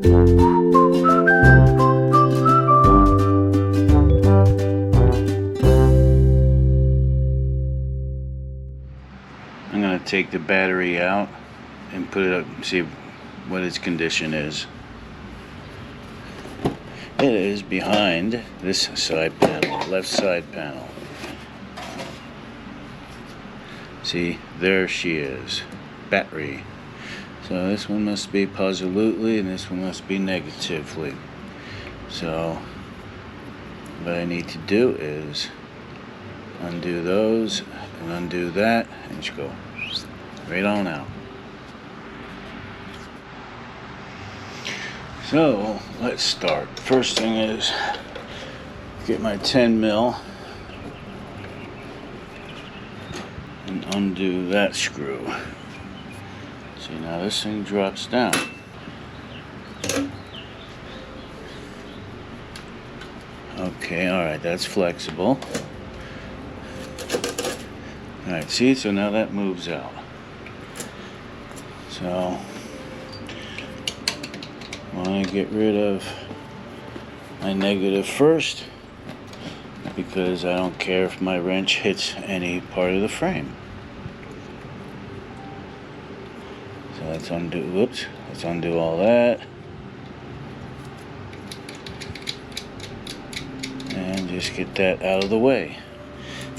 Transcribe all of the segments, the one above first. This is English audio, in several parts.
I'm going to take the battery out and put it up and see what its condition is. It is behind this side panel, left side panel. See, there she is, battery. So this one must be positively and this one must be negatively. So what I need to do is undo those and undo that and just go right on out. So let's start. First thing is get my 10 mil and undo that screw. See, now this thing drops down. Okay, alright, that's flexible. Alright, see, so now that moves out. So I want to get rid of my negative first, because I don't care if my wrench hits any part of the frame. So let's undo all that. And just get that out of the way.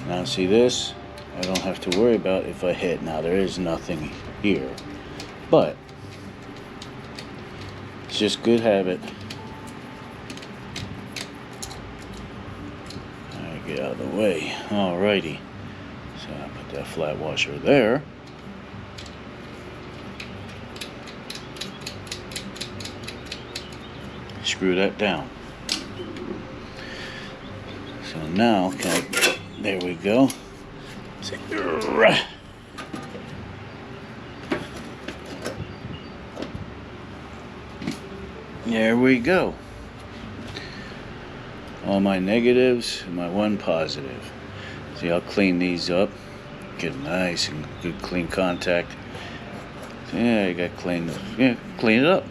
Now see this, I don't have to worry about if I hit. Now there is nothing here, but it's just good habit. Alright, get out of the way. Alrighty. So I'll put that flat washer there. Screw that down. So now, there we go. There we go. All my negatives and my one positive. See, I'll clean these up. Get nice and good clean contact. So yeah, you got clean it up.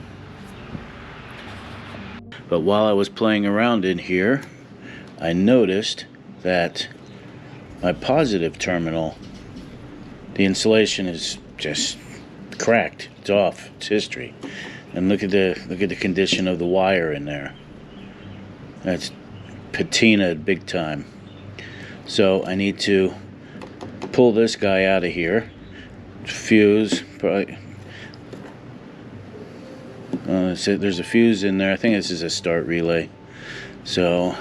But while I was playing around in here, I noticed that my positive terminal, the insulation is just cracked. It's off. It's history. And look at the condition of the wire in there. That's patinaed big time. So I need to pull this guy out of here. Fuse, probably. There's a fuse in there. I think this is a start relay. So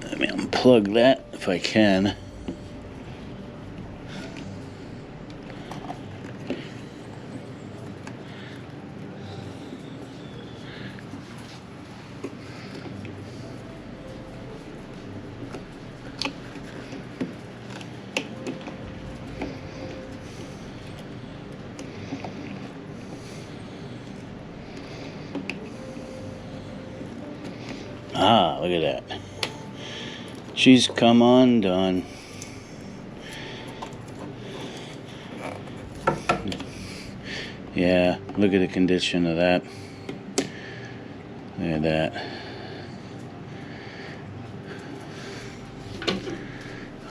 let me unplug that if I can. Ah, look at that. She's come undone. Yeah, look at the condition of that. Look at that.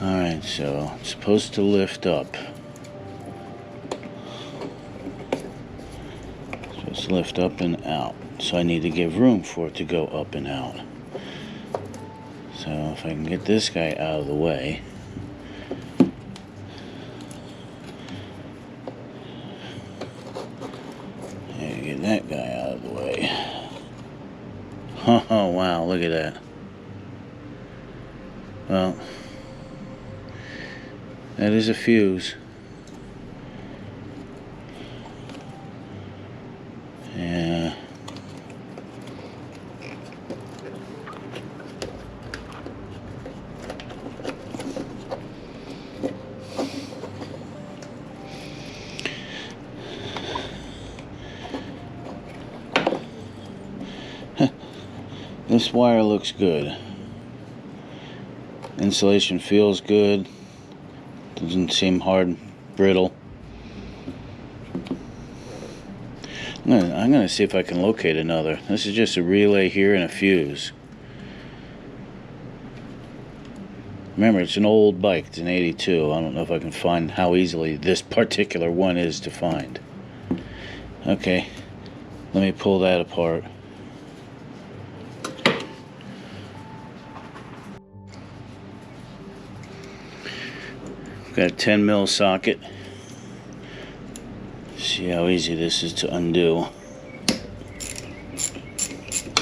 Alright, so it's supposed to lift up. It's supposed to lift up and out. So I need to give room for it to go up and out. So if I can get this guy out of the way. And get that guy out of the way. Oh wow, look at that. Well, that is a fuse. Yeah. This wire looks good. Insulation feels good. Doesn't seem hard, brittle. I'm gonna see if I can locate another. This is just a relay here and a fuse. Remember, it's an old bike. It's an 82. I don't know if I can find how easily this particular one is to find. Okay, let me pull that apart. Got a 10 mil socket. See how easy this is to undo.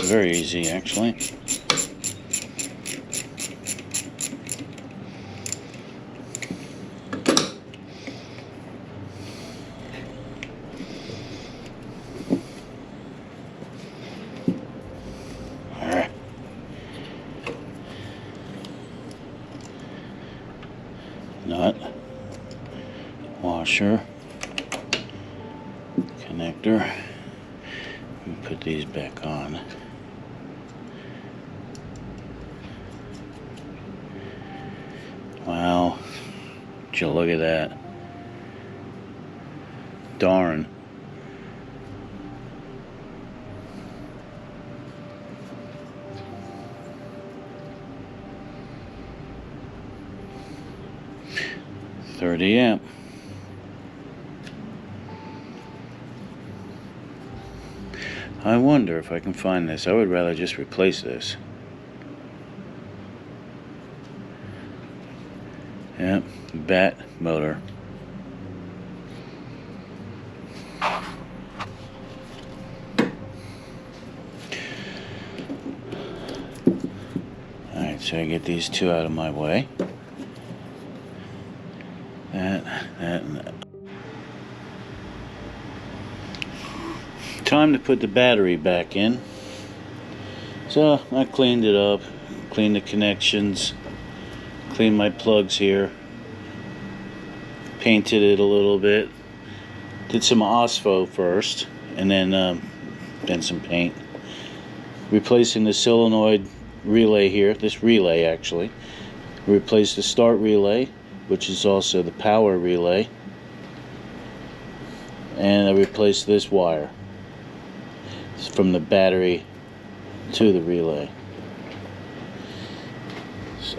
Very easy, actually. Alright. Nut, washer, connector. Put these back on. Wow, would you look at that? Darn. .30 amp. I wonder if I can find this. I would rather just replace this. Yep, bat motor. Alright, so I get these two out of my way. That, and that. Time to put the battery back in. So I cleaned it up, cleaned the connections, cleaned my plugs here, painted it a little bit, did some OSFO first, and then some paint. Replacing the solenoid relay here, this relay actually. Replaced the start relay, which is also the power relay, and I replaced this wire from the battery to the relay. So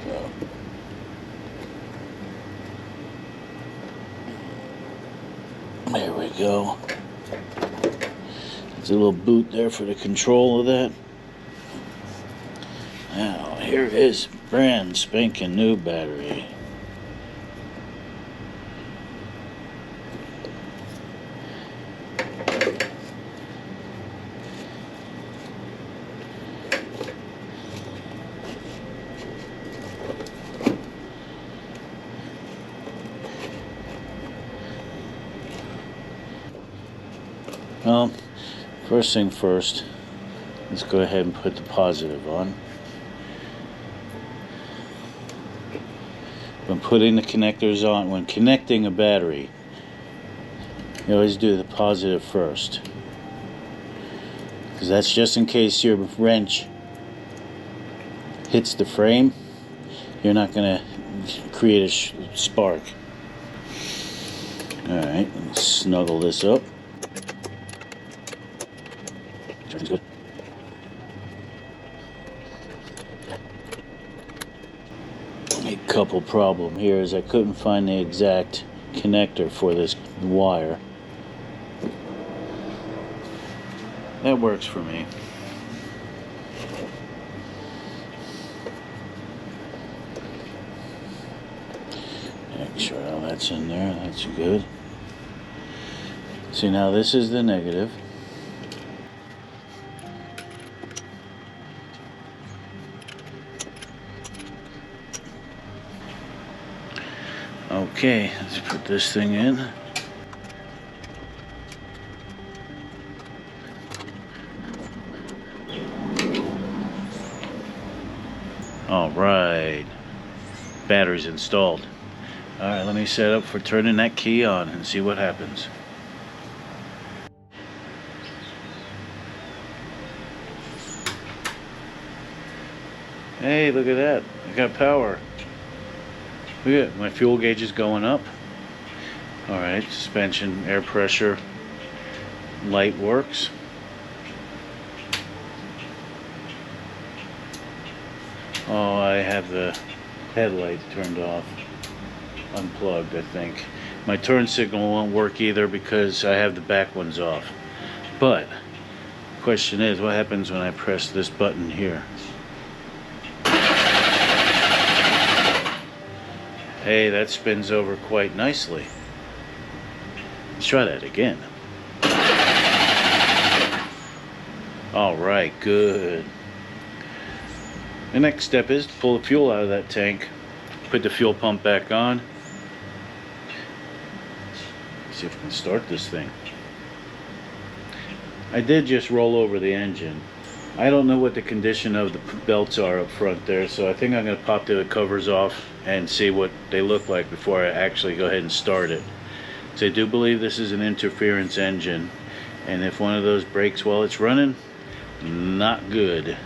there we go. There's a little boot there for the control of that. Now here is brand spanking new battery. Well, first thing first, let's go ahead and put the positive on. When putting the connectors on, when connecting a battery, you always do the positive first, because that's just in case your wrench hits the frame, you're not going to create a spark. Alright, let's snuggle this up. Good. A couple problem here is I couldn't find the exact connector for this wire. That works for me. Make sure all that's in there. That's good. See, now this is the negative. Okay, let's put this thing in. All right, battery's installed. All right, let me set up for turning that key on and see what happens. Hey, look at that, I got power. Look at my fuel gauge is going up. Alright, suspension, air pressure, Light works. Oh, I have the headlights turned off. Unplugged, I think. My turn signal won't work either because I have the back ones off. But the question is, what happens when I press this button here? Hey, that spins over quite nicely. Let's try that again. Alright, good. The next step is to pull the fuel out of that tank, put the fuel pump back on. See if we can start this thing. I did just roll over the engine. I don't know what the condition of the belts are up front there, so I think I'm going to pop the covers off and see what they look like before I actually go ahead and start it. So I do believe this is an interference engine, and if one of those breaks while it's running, not good.